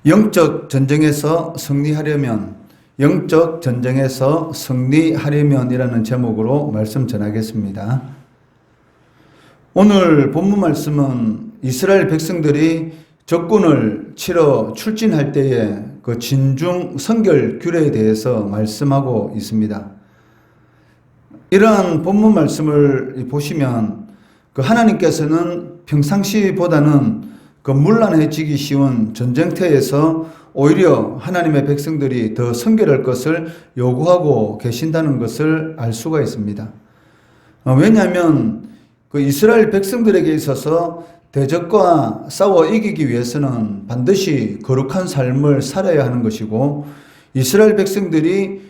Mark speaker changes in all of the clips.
Speaker 1: 영적 전쟁에서 승리하려면이라는 제목으로 말씀 전하겠습니다. 오늘 본문 말씀은 이스라엘 백성들이 적군을 치러 출진할 때의 그 진중 성결 규례에 대해서 말씀하고 있습니다. 이러한 본문 말씀을 보시면 하나님께서는 평상시보다는 문란해지기 쉬운 전쟁터에서 오히려 하나님의 백성들이 더 성결할 것을 요구하고 계신다는 것을 알 수가 있습니다. 왜냐하면 이스라엘 백성들에게 있어서 대적과 싸워 이기기 위해서는 반드시 거룩한 삶을 살아야 하는 것이고, 이스라엘 백성들이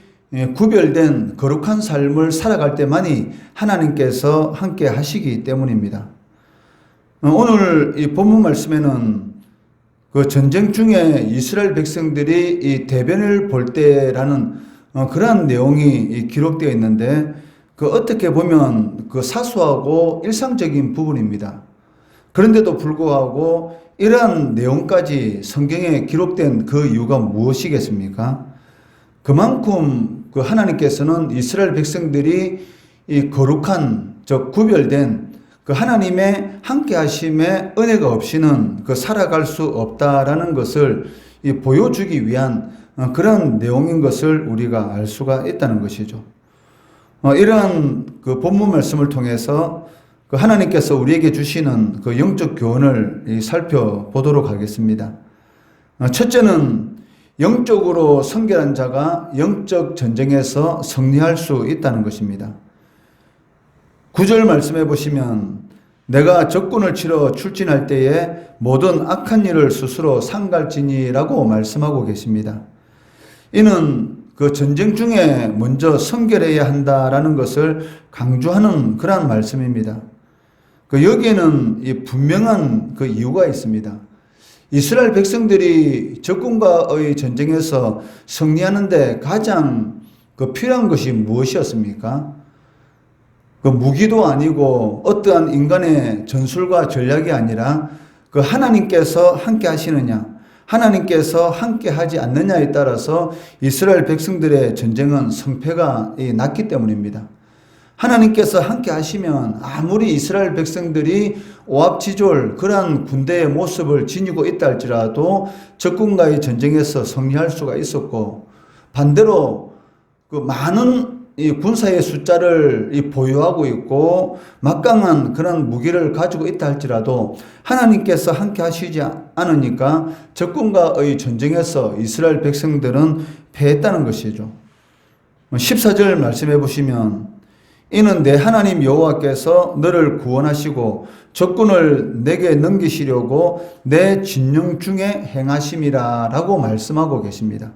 Speaker 1: 구별된 거룩한 삶을 살아갈 때만이 하나님께서 함께 하시기 때문입니다. 오늘 이 본문 말씀에는 전쟁 중에 이스라엘 백성들이 이 대변을 볼 때라는 그러한 내용이 기록되어 있는데, 어떻게 보면 사소하고 일상적인 부분입니다. 그런데도 불구하고 이러한 내용까지 성경에 기록된 그 이유가 무엇이겠습니까? 그만큼 하나님께서는 이스라엘 백성들이 이 거룩한, 즉 구별된 하나님의 함께 하심의 은혜가 없이는 살아갈 수 없다라는 것을 보여주기 위한 그런 내용인 것을 우리가 알 수가 있다는 것이죠. 이러한 본문 말씀을 통해서 하나님께서 우리에게 주시는 영적 교훈을 살펴보도록 하겠습니다. 첫째는 영적으로 성결한 자가 영적 전쟁에서 승리할 수 있다는 것입니다. 9절 말씀해 보시면, 내가 적군을 치러 출진할 때에 모든 악한 일을 스스로 상갈지니라고 말씀하고 계십니다. 이는 전쟁 중에 먼저 성결해야 한다라는 것을 강조하는 그러한 말씀입니다. 여기에는 분명한 이유가 있습니다. 이스라엘 백성들이 적군과의 전쟁에서 승리하는데 가장 필요한 것이 무엇이었습니까? 무기도 아니고 어떠한 인간의 전술과 전략이 아니라 하나님께서 함께 하시느냐, 하나님께서 함께 하지 않느냐에 따라서 이스라엘 백성들의 전쟁은 성패가 났기 때문입니다. 하나님께서 함께 하시면 아무리 이스라엘 백성들이 오합지졸 그러한 군대의 모습을 지니고 있다 할지라도 적군과의 전쟁에서 승리할 수가 있었고, 반대로 많은 이 군사의 숫자를 보유하고 있고 막강한 그런 무기를 가지고 있다 할지라도 하나님께서 함께 하시지 않으니까 적군과의 전쟁에서 이스라엘 백성들은 패했다는 것이죠. 14절 말씀해 보시면, 이는 내 하나님 여호와께서 너를 구원하시고 적군을 내게 넘기시려고 내 진영 중에 행하심이라 라고 말씀하고 계십니다.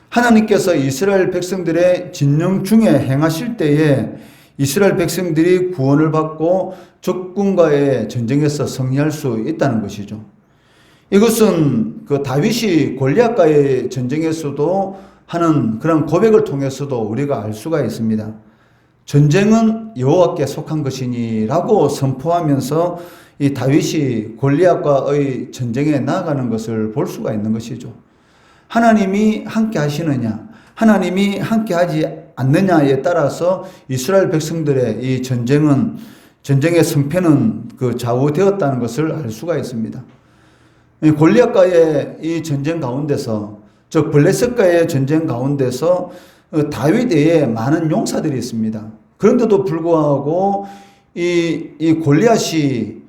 Speaker 1: 하나님께서 이스라엘 백성들의 진영 중에 행하실 때에 이스라엘 백성들이 구원을 받고 적군과의 전쟁에서 승리할 수 있다는 것이죠. 이것은 다윗이 골리앗과의 전쟁에서도 하는 그런 고백을 통해서도 우리가 알 수가 있습니다. 전쟁은 여호와께 속한 것이니라고 선포하면서 이 다윗이 골리앗과의 전쟁에 나아가는 것을 볼 수가 있는 것이죠. 하나님이 함께 하시느냐, 하나님이 함께 하지 않느냐에 따라서 이스라엘 백성들의 이 전쟁의 승패는 좌우되었다는 것을 알 수가 있습니다. 골리앗과의 이 전쟁 가운데서, 즉 블레셋과의 전쟁 가운데서 다윗 외에 많은 용사들이 있습니다. 그런데도 불구하고 이 골리앗이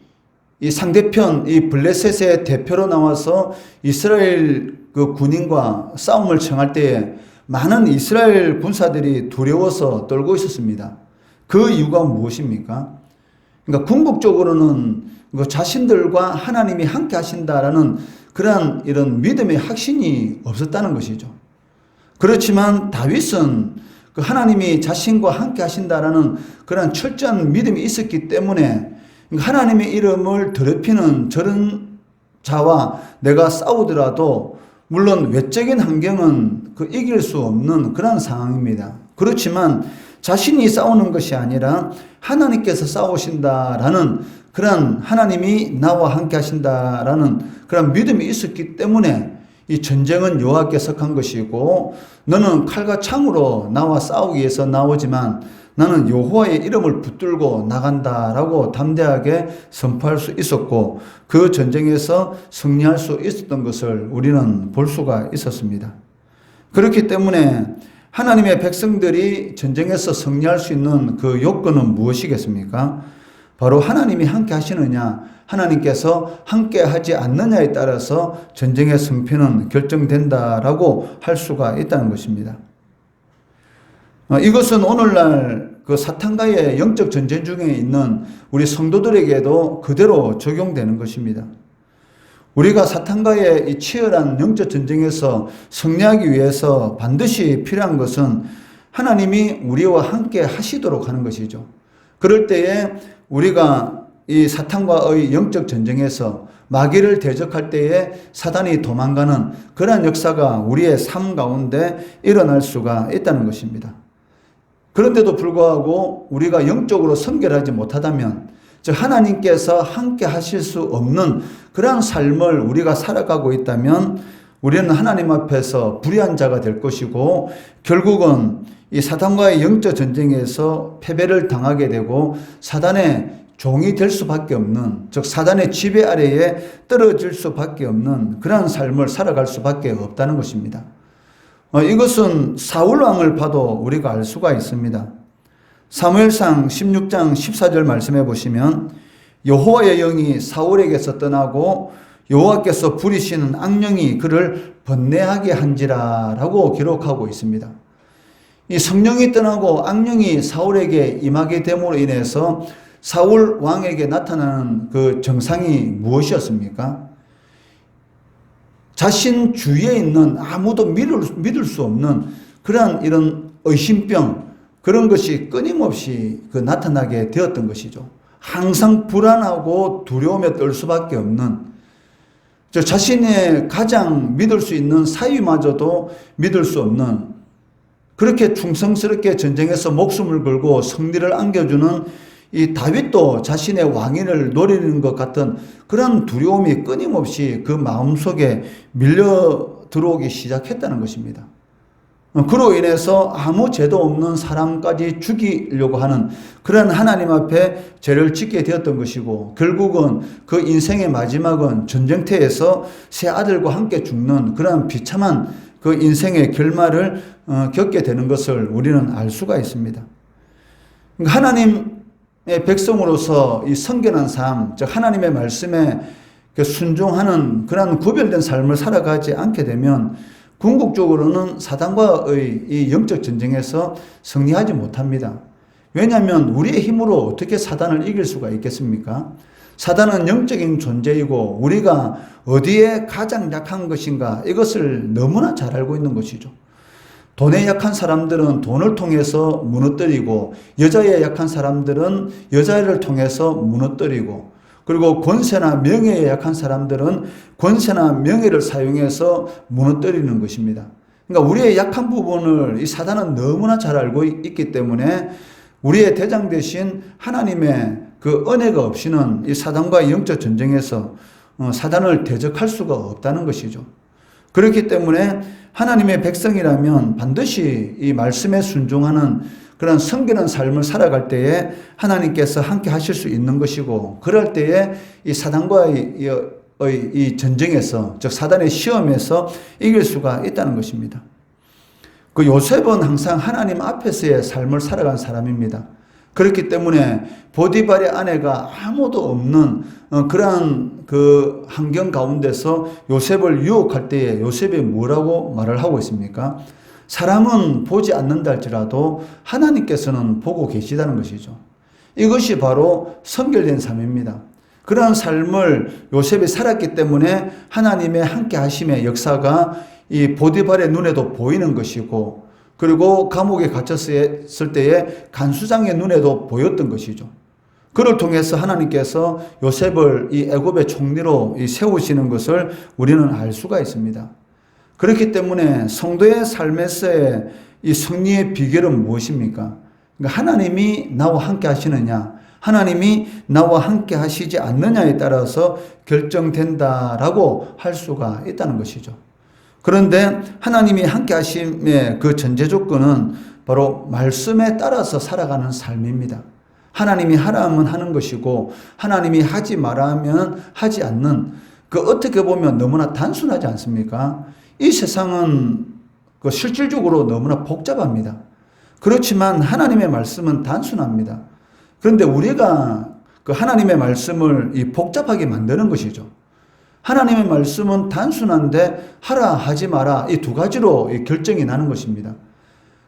Speaker 1: 이 상대편 이 블레셋의 대표로 나와서 이스라엘 군인과 싸움을 청할 때에 많은 이스라엘 군사들이 두려워서 떨고 있었습니다. 그 이유가 무엇입니까? 그러니까 궁극적으로는 자신들과 하나님이 함께 하신다라는 그러한 이런 믿음의 확신이 없었다는 것이죠. 그렇지만 다윗은 하나님이 자신과 함께 하신다라는 그런 철저한 믿음이 있었기 때문에 하나님의 이름을 더럽히는 저런 자와 내가 싸우더라도 물론 외적인 환경은 이길 수 없는 그런 상황입니다. 그렇지만 자신이 싸우는 것이 아니라 하나님께서 싸우신다라는 그런, 하나님이 나와 함께 하신다라는 그런 믿음이 있었기 때문에 이 전쟁은 여호와께 속한 것이고 너는 칼과 창으로 나와 싸우기 위해서 나오지만 나는 여호와의 이름을 붙들고 나간다라고 담대하게 선포할 수 있었고 그 전쟁에서 승리할 수 있었던 것을 우리는 볼 수가 있었습니다. 그렇기 때문에 하나님의 백성들이 전쟁에서 승리할 수 있는 그 요건은 무엇이겠습니까? 바로 하나님이 함께 하시느냐, 하나님께서 함께 하지 않느냐에 따라서 전쟁의 승패는 결정된다라고 할 수가 있다는 것입니다. 이것은 오늘날 그 사탄과의 영적 전쟁 중에 있는 우리 성도들에게도 그대로 적용되는 것입니다. 우리가 사탄과의 이 치열한 영적 전쟁에서 승리하기 위해서 반드시 필요한 것은 하나님이 우리와 함께 하시도록 하는 것이죠. 그럴 때에 우리가 이 사탄과의 영적 전쟁에서 마귀를 대적할 때에 사단이 도망가는 그러한 역사가 우리의 삶 가운데 일어날 수가 있다는 것입니다. 그런데도 불구하고 우리가 영적으로 성결하지 못하다면, 즉 하나님께서 함께 하실 수 없는 그러한 삶을 우리가 살아가고 있다면 우리는 하나님 앞에서 불의한 자가 될 것이고 결국은 이 사단과의 영적 전쟁에서 패배를 당하게 되고 사단의 종이 될 수밖에 없는, 즉 사단의 지배 아래에 떨어질 수밖에 없는 그러한 삶을 살아갈 수밖에 없다는 것입니다. 이것은 사울 왕을 봐도 우리가 알 수가 있습니다. 사무엘상 16장 14절 말씀해 보시면 여호와의 영이 사울에게서 떠나고 여호와께서 부리시는 악령이 그를 번뇌하게 한지라 라고 기록하고 있습니다. 이 성령이 떠나고 악령이 사울에게 임하게 됨으로 인해서 사울 왕에게 나타나는 그 정상이 무엇이었습니까? 자신 주위에 있는 아무도 믿을 수 없는 그러한 이런 의심병, 그런 것이 끊임없이 나타나게 되었던 것이죠. 항상 불안하고 두려움에 떨 수밖에 없는, 자신의 가장 믿을 수 있는 사위마저도 믿을 수 없는, 그렇게 충성스럽게 전쟁에서 목숨을 걸고 승리를 안겨주는 이 다윗도 자신의 왕위를 노리는 것 같은 그런 두려움이 끊임없이 그 마음속에 밀려 들어오기 시작했다는 것입니다. 그로 인해서 아무 죄도 없는 사람까지 죽이려고 하는 그런 하나님 앞에 죄를 짓게 되었던 것이고 결국은 그 인생의 마지막은 전쟁터에서 세 아들과 함께 죽는 그런 비참한 그 인생의 결말을 겪게 되는 것을 우리는 알 수가 있습니다. 하나님의 백성으로서 이 성결한 삶, 즉 하나님의 말씀에 순종하는 그런 구별된 삶을 살아가지 않게 되면 궁극적으로는 사단과의 이 영적 전쟁에서 승리하지 못합니다. 왜냐하면 우리의 힘으로 어떻게 사단을 이길 수가 있겠습니까? 사단은 영적인 존재이고 우리가 어디에 가장 약한 것인가 이것을 너무나 잘 알고 있는 것이죠. 돈에 약한 사람들은 돈을 통해서 무너뜨리고 여자에 약한 사람들은 여자를 통해서 무너뜨리고 그리고 권세나 명예에 약한 사람들은 권세나 명예를 사용해서 무너뜨리는 것입니다. 그러니까 우리의 약한 부분을 이 사단은 너무나 잘 알고 있기 때문에 우리의 대장 대신 하나님의 그 은혜가 없이는 이 사단과의 영적 전쟁에서 사단을 대적할 수가 없다는 것이죠. 그렇기 때문에 하나님의 백성이라면 반드시 이 말씀에 순종하는 그런 성결한 삶을 살아갈 때에 하나님께서 함께 하실 수 있는 것이고 그럴 때에 이 사단과의 이 전쟁에서 즉 사단의 시험에서 이길 수가 있다는 것입니다. 그 요셉은 항상 하나님 앞에서의 삶을 살아간 사람입니다. 그렇기 때문에 보디발의 아내가 아무도 없는 그러한 그 환경 가운데서 요셉을 유혹할 때에 요셉이 뭐라고 말을 하고 있습니까? 사람은 보지 않는다 할지라도 하나님께서는 보고 계시다는 것이죠. 이것이 바로 성결된 삶입니다. 그러한 삶을 요셉이 살았기 때문에 하나님의 함께 하심의 역사가 이 보디발의 눈에도 보이는 것이고 그리고 감옥에 갇혔을 때에 간수장의 눈에도 보였던 것이죠. 그를 통해서 하나님께서 요셉을 이 애굽의 총리로 세우시는 것을 우리는 알 수가 있습니다. 그렇기 때문에 성도의 삶에서의 이 승리의 비결은 무엇입니까? 그러니까 하나님이 나와 함께 하시느냐, 하나님이 나와 함께 하시지 않느냐에 따라서 결정된다라고 할 수가 있다는 것이죠. 그런데 하나님이 함께 하심의 그 전제 조건은 바로 말씀에 따라서 살아가는 삶입니다. 하나님이 하라면 하는 것이고 하나님이 하지 말라면 하지 않는, 그 어떻게 보면 너무나 단순하지 않습니까? 이 세상은 그 실질적으로 너무나 복잡합니다. 그렇지만 하나님의 말씀은 단순합니다. 그런데 우리가 그 하나님의 말씀을 이 복잡하게 만드는 것이죠. 하나님의 말씀은 단순한데 하라 하지 마라 이 두 가지로 결정이 나는 것입니다.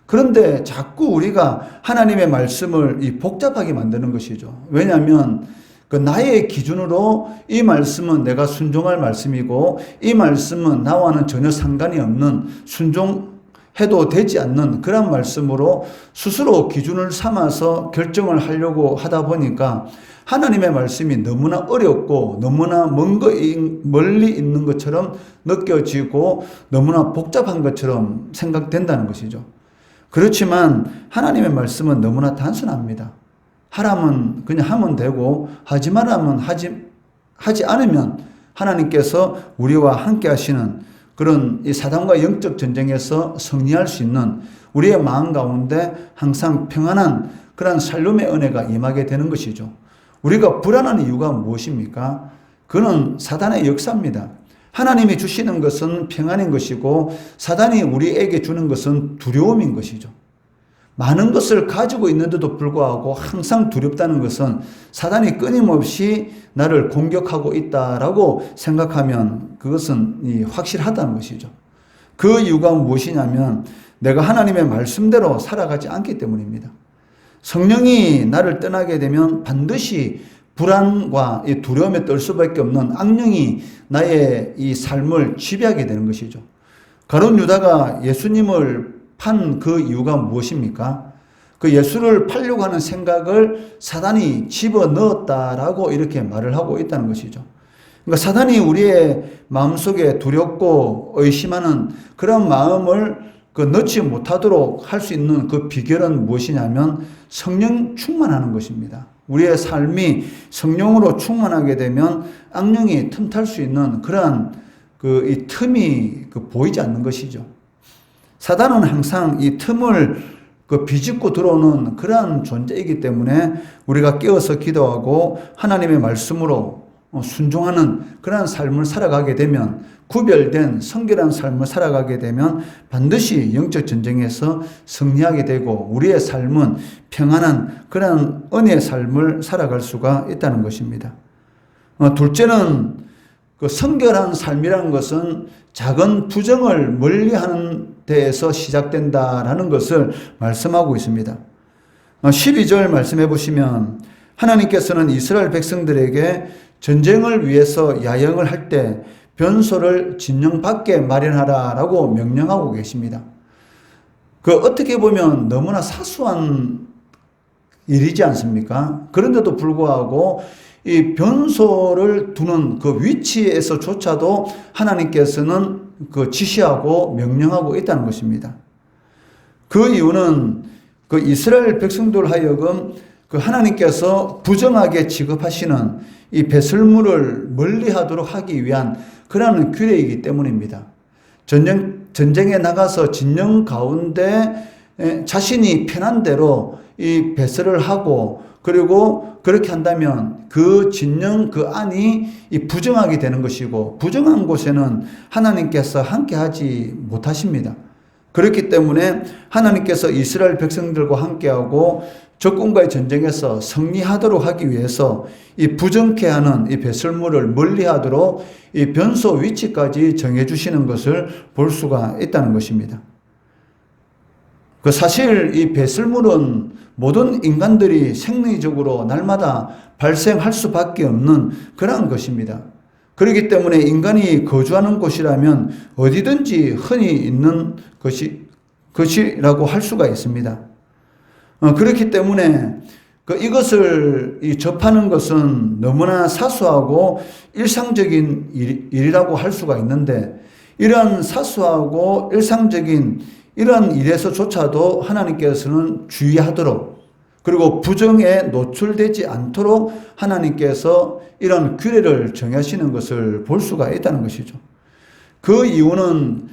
Speaker 1: 그런데 자꾸 우리가 하나님의 말씀을 이 복잡하게 만드는 것이죠. 왜냐하면 그 나의 기준으로 이 말씀은 내가 순종할 말씀이고 이 말씀은 나와는 전혀 상관이 없는, 순종해도 되지 않는 그런 말씀으로 스스로 기준을 삼아서 결정을 하려고 하다 보니까 하나님의 말씀이 너무나 어렵고 너무나 멀리 있는 것처럼 느껴지고 너무나 복잡한 것처럼 생각된다는 것이죠. 그렇지만 하나님의 말씀은 너무나 단순합니다. 하라면 그냥 하면 되고 하지 말라면 하지 않으면 하나님께서 우리와 함께 하시는 그런 이 사단과 영적 전쟁에서 승리할 수 있는, 우리의 마음 가운데 항상 평안한 그런 샬롬의 은혜가 임하게 되는 것이죠. 우리가 불안한 이유가 무엇입니까? 그는 사단의 역사입니다. 하나님이 주시는 것은 평안인 것이고 사단이 우리에게 주는 것은 두려움인 것이죠. 많은 것을 가지고 있는데도 불구하고 항상 두렵다는 것은 사단이 끊임없이 나를 공격하고 있다라고 생각하면 그것은 확실하다는 것이죠. 그 이유가 무엇이냐면 내가 하나님의 말씀대로 살아가지 않기 때문입니다. 성령이 나를 떠나게 되면 반드시 불안과 이 두려움에 떨 수밖에 없는 악령이 나의 이 삶을 지배하게 되는 것이죠. 가룟 유다가 예수님을 판 그 이유가 무엇입니까? 그 예수를 팔려고 하는 생각을 사단이 집어넣었다라고 이렇게 말을 하고 있다는 것이죠. 그러니까 사단이 우리의 마음속에 두렵고 의심하는 그런 마음을 넣지 못하도록 할 수 있는 그 비결은 무엇이냐면 성령 충만하는 것입니다. 우리의 삶이 성령으로 충만하게 되면 악령이 틈탈 수 있는 그러한 이 틈이 보이지 않는 것이죠. 사단은 항상 이 틈을 비집고 들어오는 그러한 존재이기 때문에 우리가 깨어서 기도하고 하나님의 말씀으로 순종하는 그러한 삶을 살아가게 되면, 구별된 성결한 삶을 살아가게 되면 반드시 영적 전쟁에서 승리하게 되고 우리의 삶은 평안한 그런 은혜의 삶을 살아갈 수가 있다는 것입니다. 둘째는 그 성결한 삶이라는 것은 작은 부정을 멀리하는 데에서 시작된다라는 것을 말씀하고 있습니다. 12절 말씀해 보시면 하나님께서는 이스라엘 백성들에게 전쟁을 위해서 야영을 할 때 변소를 진영 밖에 마련하라라고 명령하고 계십니다. 어떻게 보면 너무나 사소한 일이지 않습니까? 그런데도 불구하고 이 변소를 두는 그 위치에서조차도 하나님께서는 지시하고 명령하고 있다는 것입니다. 그 이유는 이스라엘 백성들 하여금 하나님께서 부정하게 취급하시는 이 배설물을 멀리하도록 하기 위한 그러한 규례이기 때문입니다. 전쟁에 나가서 진영 가운데 자신이 편한 대로 이 배설을 하고, 그리고 그렇게 한다면 그 진영 그 안이 이 부정하게 되는 것이고, 부정한 곳에는 하나님께서 함께하지 못하십니다. 그렇기 때문에 하나님께서 이스라엘 백성들과 함께하고 적군과의 전쟁에서 승리하도록 하기 위해서 이 부정케 하는 이 배설물을 멀리하도록 이 변소 위치까지 정해주시는 것을 볼 수가 있다는 것입니다. 사실 이 배설물은 모든 인간들이 생리적으로 날마다 발생할 수밖에 없는 그러한 것입니다. 그렇기 때문에 인간이 거주하는 곳이라면 어디든지 흔히 있는 것이라고 할 수가 있습니다. 그렇기 때문에 이것을 접하는 것은 너무나 사소하고 일상적인 일이라고 할 수가 있는데, 이러한 사소하고 일상적인 이러한 일에서조차도 하나님께서는 주의하도록, 그리고 부정에 노출되지 않도록 하나님께서 이런 규례를 정하시는 것을 볼 수가 있다는 것이죠. 그 이유는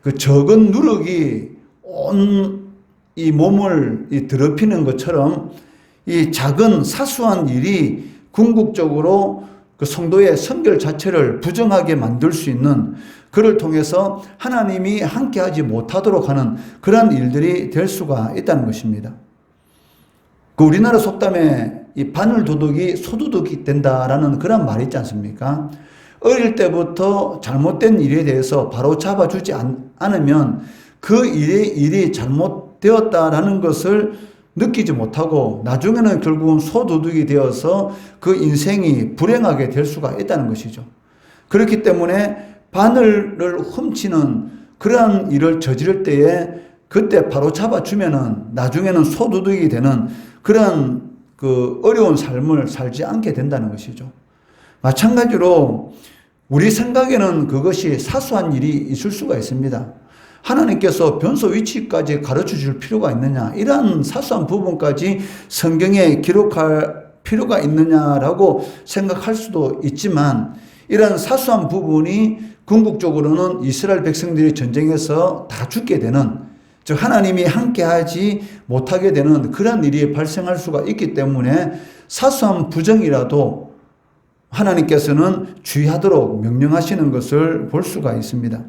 Speaker 1: 그 적은 누룩이 온 이 몸을 더럽히는 것처럼 이 작은 사소한 일이 궁극적으로 그 성도의 성결 자체를 부정하게 만들 수 있는, 그를 통해서 하나님이 함께하지 못하도록 하는 그러한 일들이 될 수가 있다는 것입니다. 그 우리나라 속담에 이 바늘 도둑이 소도둑이 된다라는 그런 말이 있지 않습니까? 어릴 때부터 잘못된 일에 대해서 바로 잡아주지 않으면 그 일이 잘못되었다라는 것을 느끼지 못하고 나중에는 결국은 소도둑이 되어서 그 인생이 불행하게 될 수가 있다는 것이죠. 그렇기 때문에 바늘을 훔치는 그러한 일을 저지를 때에 그때 바로 잡아주면은 나중에는 소도둑이 되는 그런 그 어려운 삶을 살지 않게 된다는 것이죠. 마찬가지로 우리 생각에는 그것이 사소한 일이 있을 수가 있습니다. 하나님께서 변소 위치까지 가르쳐 줄 필요가 있느냐, 이러한 사소한 부분까지 성경에 기록할 필요가 있느냐라고 생각할 수도 있지만, 이러한 사소한 부분이 궁극적으로는 이스라엘 백성들이 전쟁에서 다 죽게 되는, 즉 하나님이 함께하지 못하게 되는 그런 일이 발생할 수가 있기 때문에 사소한 부정이라도 하나님께서는 주의하도록 명령하시는 것을 볼 수가 있습니다.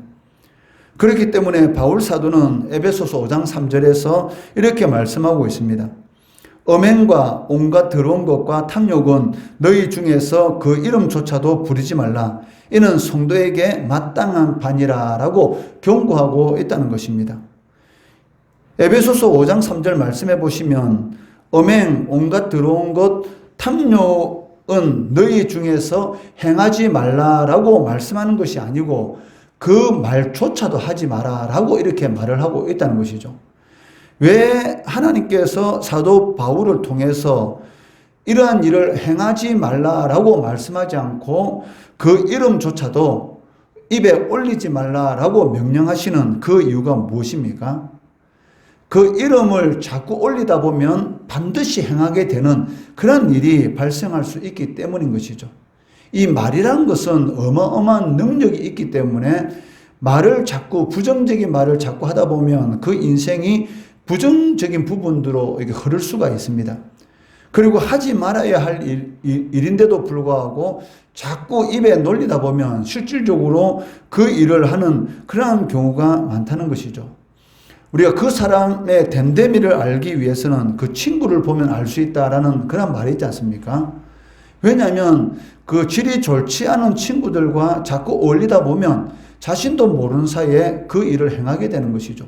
Speaker 1: 그렇기 때문에 바울 사도는 에베소서 5장 3절에서 이렇게 말씀하고 있습니다. 음행과 온갖 더러운 것과 탐욕은 너희 중에서 그 이름조차도 부르지 말라. 이는 성도에게 마땅한 반이라 라고 경고하고 있다는 것입니다. 에베소서 5장 3절 말씀해 보시면 음행, 온갖 더러운 것, 탐욕은 너희 중에서 행하지 말라라고 말씀하는 것이 아니고 그 말조차도 하지 마라라고 이렇게 말을 하고 있다는 것이죠. 왜 하나님께서 사도 바울을 통해서 이러한 일을 행하지 말라라고 말씀하지 않고 그 이름조차도 입에 올리지 말라라고 명령하시는 그 이유가 무엇입니까? 그 이름을 자꾸 올리다 보면 반드시 행하게 되는 그런 일이 발생할 수 있기 때문인 것이죠. 이 말이라는 것은 어마어마한 능력이 있기 때문에 말을 자꾸, 부정적인 말을 자꾸 하다 보면 그 인생이 부정적인 부분으로 이렇게 흐를 수가 있습니다. 그리고 하지 말아야 할 일인데도 불구하고 자꾸 입에 놀리다 보면 실질적으로 그 일을 하는 그러한 경우가 많다는 것이죠. 우리가 그 사람의 됨됨이를 알기 위해서는 그 친구를 보면 알 수 있다라는 그런 말이 있지 않습니까? 왜냐하면 그 질이 좋지 않은 친구들과 자꾸 어울리다 보면 자신도 모르는 사이에 그 일을 행하게 되는 것이죠.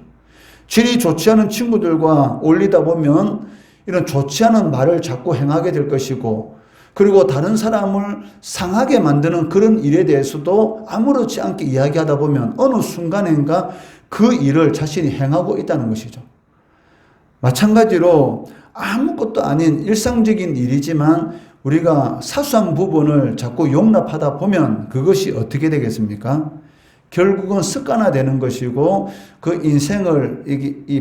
Speaker 1: 질이 좋지 않은 친구들과 어울리다 보면 이런 좋지 않은 말을 자꾸 행하게 될 것이고, 그리고 다른 사람을 상하게 만드는 그런 일에 대해서도 아무렇지 않게 이야기하다 보면 어느 순간인가 그 일을 자신이 행하고 있다는 것이죠. 마찬가지로 아무것도 아닌 일상적인 일이지만 우리가 사소한 부분을 자꾸 용납하다 보면 그것이 어떻게 되겠습니까? 결국은 습관화되는 것이고 그 인생을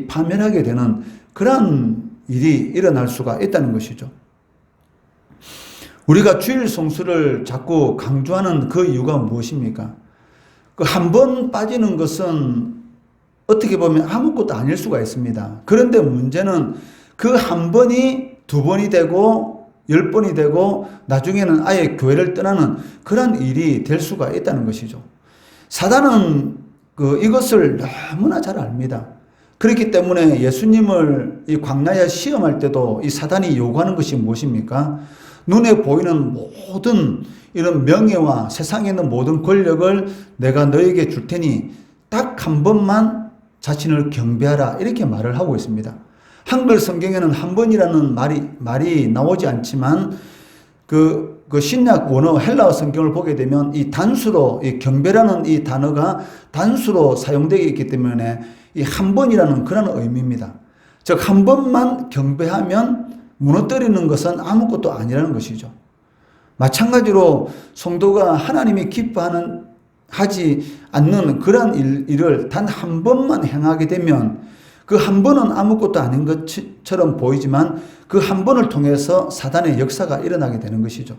Speaker 1: 파멸하게 되는 그런 일이 일어날 수가 있다는 것이죠. 우리가 주일 성수를 자꾸 강조하는 그 이유가 무엇입니까? 그 한 번 빠지는 것은 어떻게 보면 아무것도 아닐 수가 있습니다. 그런데 문제는 그 한 번이 두 번이 되고 10번이 되고 나중에는 아예 교회를 떠나는 그런 일이 될 수가 있다는 것이죠. 사단은 이것을 너무나 잘 압니다. 그렇기 때문에 예수님을 이 광야에 시험할 때도 이 사단이 요구하는 것이 무엇입니까? 눈에 보이는 모든 이런 명예와 세상에 있는 모든 권력을 내가 너에게 줄 테니 딱 한 번만 자신을 경배하라, 이렇게 말을 하고 있습니다. 한글 성경에는 한 번이라는 말이 나오지 않지만 그 신약 원어 헬라어 성경을 보게 되면 이 단수로, 이 경배라는 이 단어가 단수로 사용되어 있기 때문에 이 한 번이라는 그런 의미입니다. 즉 한 번만 경배하면 무너뜨리는 것은 아무것도 아니라는 것이죠. 마찬가지로 성도가 하나님이 하지 않는 그런 일을 단 한 번만 행하게 되면 그 한 번은 아무것도 아닌 것처럼 보이지만 그 한 번을 통해서 사단의 역사가 일어나게 되는 것이죠.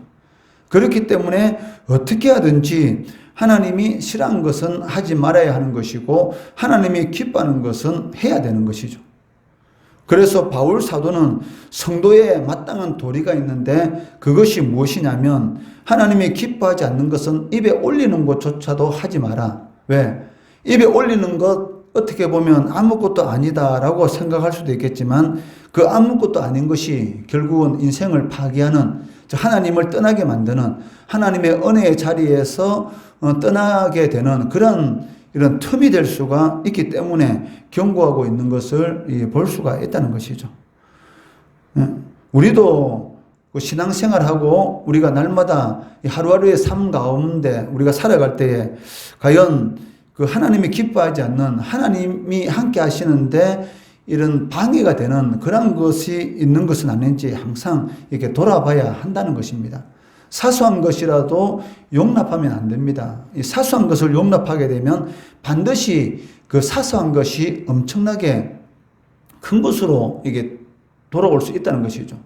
Speaker 1: 그렇기 때문에 어떻게 하든지 하나님이 싫어하는 것은 하지 말아야 하는 것이고 하나님이 기뻐하는 것은 해야 되는 것이죠. 그래서 바울 사도는 성도에 마땅한 도리가 있는데 그것이 무엇이냐면 하나님이 기뻐하지 않는 것은 입에 올리는 것조차도 하지 마라. 왜? 입에 올리는 것 어떻게 보면 아무것도 아니다라고 생각할 수도 있겠지만 그 아무것도 아닌 것이 결국은 인생을 파괴하는, 하나님을 떠나게 만드는, 하나님의 은혜의 자리에서 떠나게 되는 그런 이런 틈이 될 수가 있기 때문에 경고하고 있는 것을 볼 수가 있다는 것이죠. 우리도 신앙생활하고 우리가 날마다 하루하루의 삶 가운데 우리가 살아갈 때에 과연 그 하나님이 기뻐하지 않는, 하나님이 함께 하시는데 이런 방해가 되는 그런 것이 있는 것은 아닌지 항상 이렇게 돌아봐야 한다는 것입니다. 사소한 것이라도 용납하면 안 됩니다. 이 사소한 것을 용납하게 되면 반드시 그 사소한 것이 엄청나게 큰 것으로 이게 돌아올 수 있다는 것이죠.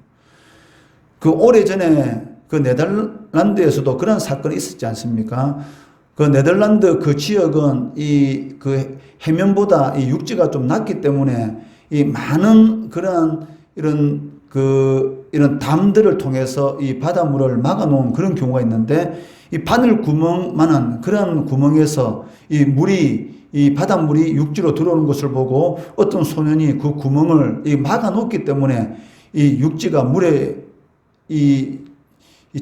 Speaker 1: 그 오래전에 그 네덜란드에서도 그런 사건이 있었지 않습니까? 그 네덜란드 그 지역은 그 해면보다 이 육지가 좀 낮기 때문에 이 많은 그런 이런 담들을 통해서 이 바닷물을 막아놓은 그런 경우가 있는데 이 바늘 구멍만한 그런 구멍에서 이 바닷물이 육지로 들어오는 것을 보고 어떤 소년이 그 구멍을 막아놓기 때문에 이 육지가 물에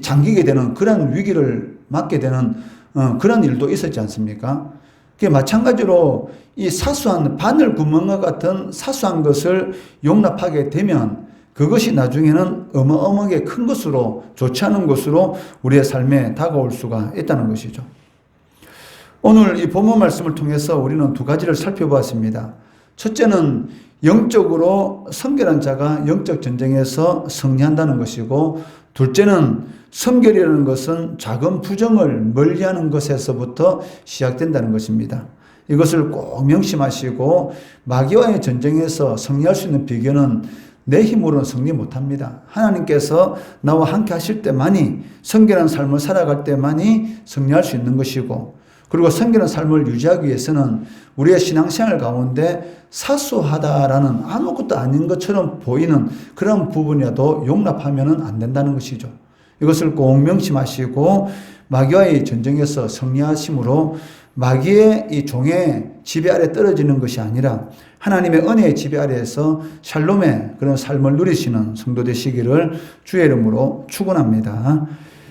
Speaker 1: 잠기게 되는 그런 위기를 맞게 되는 그런 일도 있었지 않습니까? 그게 마찬가지로 이 사소한 바늘 구멍과 같은 사소한 것을 용납하게 되면 그것이 나중에는 어마어마하게 큰 것으로, 좋지 않은 것으로 우리의 삶에 다가올 수가 있다는 것이죠. 오늘 이 본문 말씀을 통해서 우리는 두 가지를 살펴보았습니다. 첫째는 영적으로 성결한 자가 영적 전쟁에서 승리한다는 것이고, 둘째는 성결이라는 것은 작은 부정을 멀리하는 것에서부터 시작된다는 것입니다. 이것을 꼭 명심하시고 마귀와의 전쟁에서 승리할 수 있는 비결은 내 힘으로는 승리 못합니다. 하나님께서 나와 함께 하실 때만이, 성결한 삶을 살아갈 때만이 승리할 수 있는 것이고, 그리고 성결한 삶을 유지하기 위해서는 우리의 신앙생활 가운데 사소하다라는 아무것도 아닌 것처럼 보이는 그런 부분이라도 용납하면 안 된다는 것이죠. 이것을 꼭 명심하시고 마귀와의 전쟁에서 승리하심으로 마귀의 이 종의 지배 아래 떨어지는 것이 아니라 하나님의 은혜의 지배 아래에서 샬롬의 그런 삶을 누리시는 성도 되시기를 주의 이름으로 축원합니다.